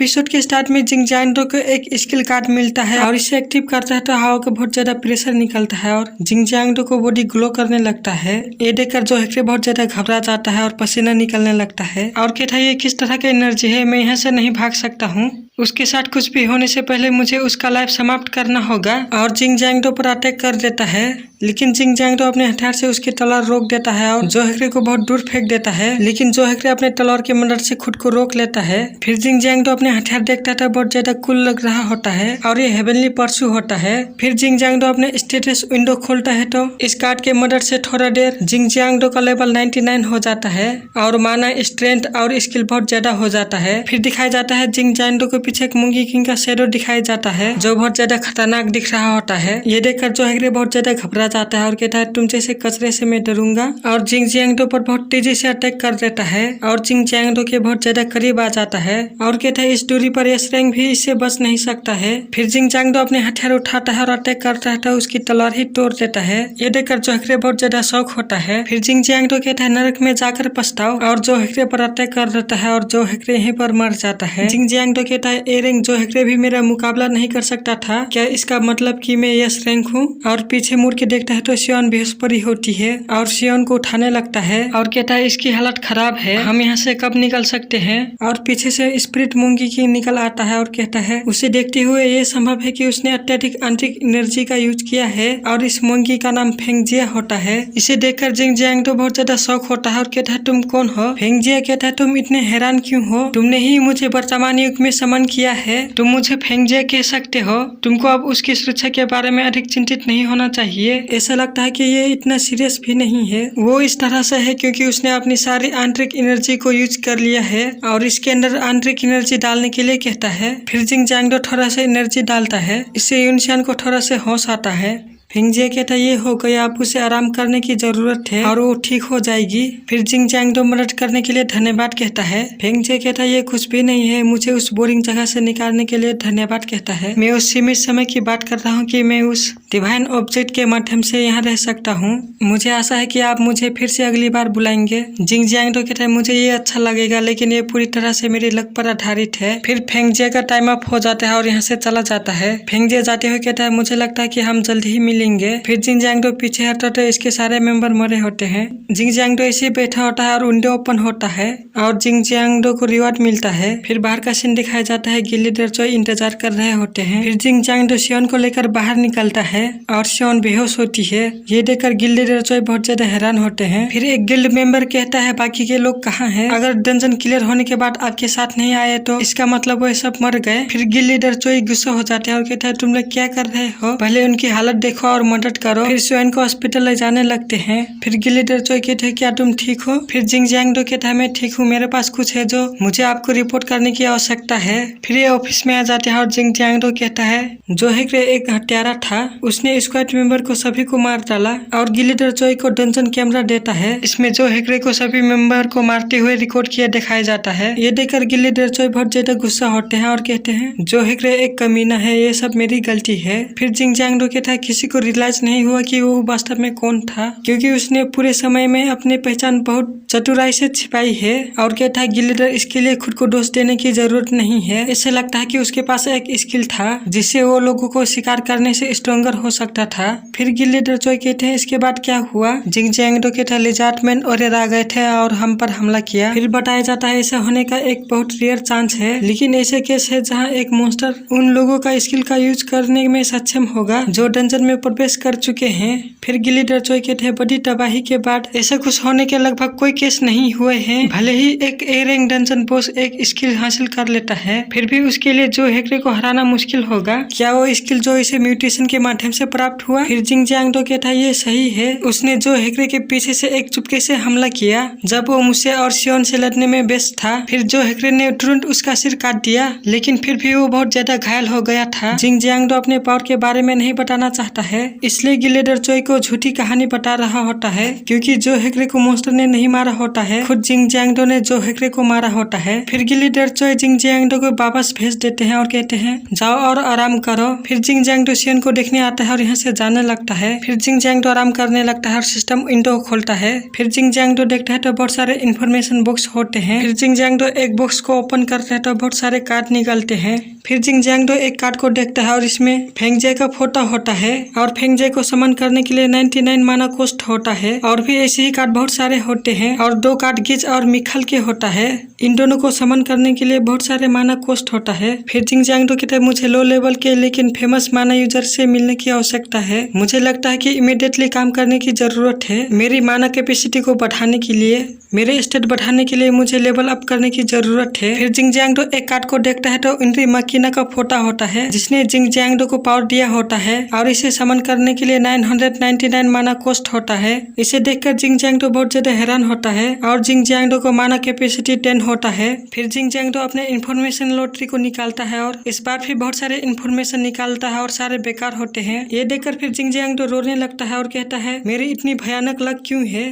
Episode के start में जिंग जियांगडो को एक स्किल कार्ड मिलता है और इसे एक्टिव करता है तो हवा का बहुत ज्यादा प्रेशर निकलता है और जिंग जियांगडो को बॉडी ग्लो करने लगता है। ये देखकर जो हेक्रे बहुत ज्यादा घबरा जाता है और पसीना निकलने लगता है और कहता है ये किस तरह का एनर्जी है, मैं यहाँ से नहीं भाग सकता हूँ। उसके साथ कुछ भी होने से पहले मुझे उसका लाइफ समाप्त करना होगा और जिंग जियांगडो पर अटैक कर देता है। लेकिन जिंग जियांगडो अपने हथियार से उसकी तलवार रोक देता है और जो हेक्रे को बहुत दूर फेंक देता है, लेकिन जो हेक्रे अपने तलवार की मदद से खुद को रोक लेता है। फिर जिंग जियांगडो अपने हथियार देखता था, बहुत ज्यादा कूल लग रहा होता है और ये हेवनली परसू होता है। फिर जिंग जियांगडो अपने स्टेटस विंडो खोलता है तो इस कार्ड के मदद से थोड़ा देर जिंग जियांगडो का लेवल 99 हो जाता है और माना, स्ट्रेंथ और स्किल बहुत ज्यादा हो जाता है। फिर दिखाया जाता है जिंग जियांगडो के पीछे एक मंकी किंग का शैडो दिखाया जाता है जो बहुत ज्यादा खतरनाक दिख रहा होता है। ये देखकर जो हेक्रे बहुत ज्यादा घबरा जाता है और कहता है तुम जैसे कचरे से मैं डरूंगा और जिंग जियांगडो पर बहुत तेजी से अटैक कर देता है और जिंग जियांगडो के बहुत ज्यादा करीब आ जाता है और कहता है इस दूरी पर एस रैंक भी इससे बच नहीं सकता है। फिर जिंग जियांगडो अपने हथियार उठाता है और अटैक करता है तो उसकी तलवार ही तोड़ देता है। ये देखकर जो हेक्रे बहुत ज्यादा शौक होता है। फिर जिंग जियांगडो कहता है नरक में जाकर पछताओ और जो हेक्रे पर अटैक कर देता है और जो हेक्रे यहीं पर मर जाता है। जिंग जियांगडो कहता है ए रैंक जो हेक्रे भी मेरा मुकाबला नहीं कर सकता था, क्या इसका मतलब कि मैं यस रैंक हूँ? और पीछे मुड़ के देखता है तो शियोन बेहोश पड़ी होती है और शियोन को उठाने लगता है और कहता है इसकी हालत खराब है, हम यहाँ से कब निकल सकते हैं? और पीछे से स्पिरिट मंकी की निकल आता है और कहता है उसे देखते हुए ये संभव है कि उसने अत्यधिक आंतरिक एनर्जी का यूज किया है और इस मंकी का नाम फेंगजिया होता है। इसे देखकर जिंग जियांगडो बहुत ज्यादा शौक होता है और कहता है तुम कौन हो? फेंगजिया कहता है तुम इतने हैरान क्यों हो? तुमने ही मुझे वर्तमान युग में समन किया है, तुम मुझे फेंगजिया कह सकते हो। तुमको अब उसकी सुरक्षा के बारे में अधिक चिंतित नहीं होना चाहिए। ऐसा लगता है कि ये इतना सीरियस भी नहीं है। वो इस तरह से है क्योंकि उसने अपनी सारी आंतरिक एनर्जी को यूज कर लिया है और इसके अंदर आंतरिक एनर्जी डालने के लिए कहता है। फिर जिंग जियांगडो थोड़ा सा एनर्जी डालता है, इससे यूनशियान को थोड़ा से होश आता है। फेंगजिया कहता है ये हो गया, अब उसे आराम करने की जरूरत है और वो ठीक हो जाएगी। फिर जिंग जियांगडो मदद करने के लिए धन्यवाद कहता है। फेंगजिया कहता है ये कुछ भी नहीं है, मुझे उस बोरिंग जगह से निकालने के लिए धन्यवाद कहता है। मैं उस सीमित समय की बात कर रहा हूँ कि मैं उस डिवाइन ऑब्जेक्ट के माध्यम से यहाँ रह सकता हूँ। मुझे आशा है कि आप मुझे फिर से अगली बार बुलाएंगे। जिंग जियांगडो कहता है मुझे ये अच्छा लगेगा, लेकिन ये पूरी तरह से मेरी लक पर आधारित है। फिर फेंगजिया का टाइम अप हो जाता है और यहाँ से चला जाता है। फेंगजिया जाते हुए कहता है मुझे लगता है कि हम जल्द ही मिलेंगे। फिर जिंग जियांगडो पीछे हटता तो इसके सारे मेंबर मरे होते हैं। जिंग जियांगडो इसे बैठा होता है और विंडो ओपन होता है और जिंग जियांगडो को रिवॉर्ड मिलता है। फिर बाहर का सीन दिखाया जाता है, गिल्ली डेरचोई इंतजार कर रहे होते हैं। फिर जिंग जियांगडो शियोन को लेकर बाहर निकलता है और शियोन बेहोश होती है। ये देखकर गिल्ली डेरचोई बहुत ज्यादा हैरान होते हैं। फिर एक गिल्ड मेंबर कहता है बाकी के लोग कहाँ हैं? अगर डंजन क्लियर होने के बाद आपके साथ नहीं आए तो इसका मतलब वो सब मर गए। फिर गिल्ली डेरचोई गुस्सा हो जाते हैं और कहता है तुम लोग क्या कर रहे हो, पहले उनकी हालत देखो और मदद करो। फिर शियोन को हॉस्पिटल ले जाने लगते हैं। फिर गिल्ली डेरचोई कहते हैं क्या तुम ठीक हो? फिर जिंग जियांगडो कहता है मैं ठीक हूँ, मेरे पास कुछ है जो मुझे आपको रिपोर्ट करने की आवश्यकता है। फिर ये ऑफिस में आ जाते हैं और जिंग जियांगडो कहता है जो हेक्रे एक हत्यारा था, उसने स्क्वाड मेंबर को सभी को मार डाला और गिल्ली डेरचोई को डंजन कैमरा देता है। इसमें जो हेक्रे को सभी मेंबर को मारते हुए रिकॉर्ड किया दिखाया जाता है। ये देखकर गिल्ली डेरचोई बहुत ज्यादा गुस्सा होते हैं और कहते हैं जो हेक्रे एक कमीना है, ये सब मेरी गलती है। फिर जिंग जियांगडो कहता है किसी को रियलाइज नहीं हुआ कि वो वास्तव में कौन था, क्योंकि उसने पूरे समय में अपनी पहचान बहुत चतुराई से छिपाई है। और कहता है गिल्ली डेर इसके लिए खुद को दोष देने की जरूरत नहीं है। ऐसे लगता है कि उसके पास एक स्किल था जिससे वो लोगों को शिकार करने से स्ट्रॉन्गर हो सकता था। फिर गिल्ली डेरचोई कहते हैं इसके बाद क्या हुआ? जिंग जियांगडो कहता है लिजार्डमैन और आ गए थे और हम पर हमला किया। फिर बताया जाता है ऐसा होने का एक बहुत रेयर चांस है, लेकिन ऐसे केस है जहाँ एक मॉन्स्टर उन लोगों का स्किल का यूज करने में सक्षम होगा जो डंजन में प्रवेश कर चुके हैं। फिर गिल्ली डेरचोई कहते हैं बड़ी तबाही के बाद ऐसा कुछ होने के लगभग कोई केस नहीं हुए हैं। भले ही एक ए रैंक डंजन बॉस एक स्किल हासिल कर लेता है, फिर भी उसके लिए जो हेक्रे को हराना मुश्किल होगा। क्या वो स्किल जो इसे म्यूटेशन के माध्यम से प्राप्त हुआ? फिर जिंग जियांगडो कहता है ये सही है, उसने जो हेक्रे के पीछे से एक चुपके से हमला किया जब वो मुझसे और शियोन से लड़ने में व्यस्त था। फिर जो हेक्रे ने तुरंत उसका सिर काट दिया, लेकिन फिर भी वो बहुत ज्यादा घायल हो गया था। जिंग जियांगडो अपने पावर के बारे में नहीं बताना चाहता है, इसलिए गिलेडर चोई को झूठी कहानी बता रहा होता है, क्योंकि जो हेकरे को मॉन्स्टर ने नहीं मारा होता है, खुद जिंग जियांगडो ने जो हेकरे को मारा होता है। फिर गिलेडर चोई जिंग जियांगडो को वापस भेज देते हैं और कहते हैं जाओ और आराम करो। फिर जिंग जियांगडो शियन को देखने आता है और यहाँ से जाने लगता है। फिर जिंग जियांगडो आराम करने लगता है और सिस्टम विंडो खोलता है। फिर जिंग जियांगडो देखता है तो बहुत सारे इन्फॉर्मेशन बॉक्स होते हैं। फिर जिंग जियांगडो एक बॉक्स को ओपन करता है तो बहुत सारे कार्ड निकलते हैं। फिर जिंग जियांगडो एक कार्ड को देखता है और इसमें फेंगजे का फोटो होता है और फेंगजे को समन करने के लिए 99 माना कॉस्ट होता है। और भी ऐसे ही कार्ड बहुत सारे होते हैं और 2 कार्ड गिज और मिखल के होता है। इन दोनों को समन करने के लिए बहुत सारे माना कॉस्ट होता है। फिर जिंग जियांगडो कहते हैं मुझे लो लेवल के लेकिन फेमस माना यूजर से मिलने की आवश्यकता है। मुझे लगता है कि इमीडिएटली काम करने की जरूरत है। मेरी माना कैपेसिटी को बढ़ाने के लिए, मेरे स्टेट बढ़ाने के लिए मुझे लेवल अप करने की जरूरत है। फिर जिंग जियांगडो एक कार्ड को देखता है तो इंट्री मकीना का फोटो होता है जिसने जिंग जियांगडो को पावर दिया होता है और इसे समन करने के लिए 999 माना कॉस्ट होता है। इसे देखकर जिंग जियांगडो बहुत ज्यादा हैरान होता है और जिंग जियांगडो को माना कैपेसिटी 10 होता है। फिर जिंग जियांगडो अपने इन्फॉर्मेशन लॉटरी को निकालता है और इस बार फिर बहुत सारे इन्फॉर्मेशन निकालता है और सारे बेकार होते हैं। ये देखकर फिर जिंग जियांगडो रोने लगता है और कहता है मेरी इतनी भयानक लक क्यों है।